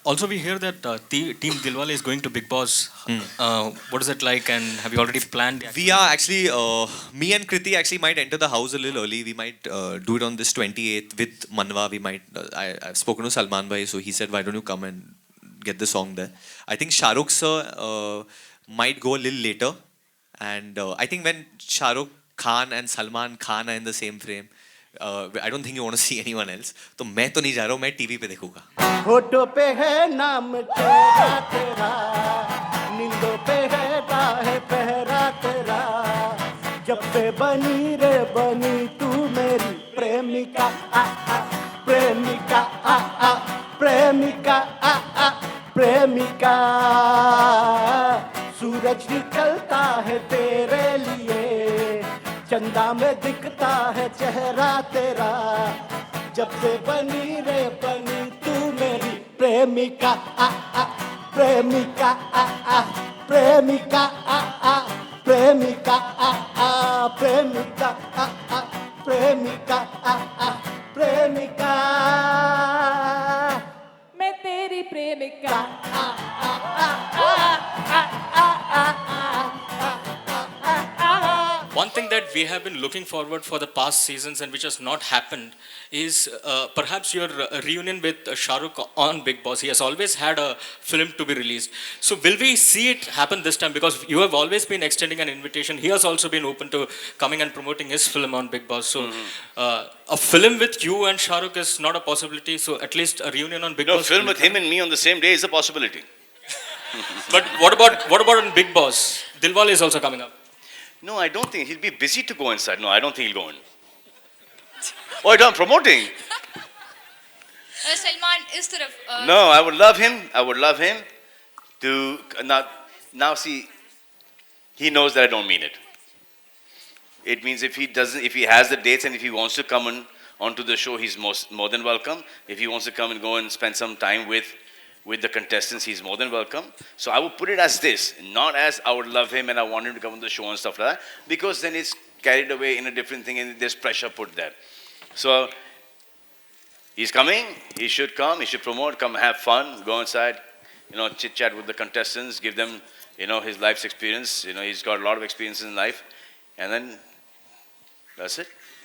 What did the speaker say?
Also, we hear that Team Dilwale is going to Big Boss. What is it like, and have you already planned? We are actually, me and Kriti actually might enter the house a little early. We might do it on this 28th with Manwa. We might, I've spoken to Salman Bhai, so he said, why don't you come and get the song there? I think Shahrukh sir might go a little later. And I think when Shahrukh Khan and Salman Khan are in the same frame, I don't think you want to see anyone else. तो मैं तो नहीं जा रहा हूँ, मैं TV पे देखूंगा. होठों पे है नाम तेरा तेरा, नींदों पे है राह पहरा तेरा, जब से बनी रे बनी तू मेरी प्रेमिका आ आ, प्रेमिका आ आ, प्रेमिका आ आ, प्रेमिका. सूरज निकलता है तेरे लिए, चंदा में दिखता है चेहरा तेरा, जब से बनी रे बनी तू मेरी प्रेमिका आ आ, प्रेमिका आ आ, प्रेमिका आ आ, प्रेमिका आ आ, प्रेमिका आ आ, प्रेमिका आ आ, प्रेमिका. मैं तेरी प्रेमिका आ आ आ आ आ आ आ. One thing that we have been looking forward for the past seasons and which has not happened is perhaps your reunion with Shah Rukh on Big Boss. He has always had a film to be released. So will we see it happen this time? Because you have always been extending an invitation. He has also been open to coming and promoting his film on Big Boss. So a film with you and Shah Rukh is not a possibility. So at least a reunion on Big No, Boss. film with him and me on the same day is a possibility. But what about on Big Boss? Dilwale is also coming up. No, I don't think. He'll be busy to go inside. No, I don't think he'll go in. Oh, I'm promoting. Salman इस तरफ No, I would love him. I would love him to now see. He knows that I don't mean it. It means if he has the dates and if he wants to come onto the show, he's more than welcome. If he wants to come and go and spend some time with the contestants, he's more than welcome. So I would put it as this, not as I would love him and I want him to come on the show and stuff like that, because then it's carried away in a different thing and there's pressure put there. So he's coming, he should come, he should promote, come have fun, go inside, chit chat with the contestants, give them, his life's experience. He's got a lot of experience in life, and then that's it.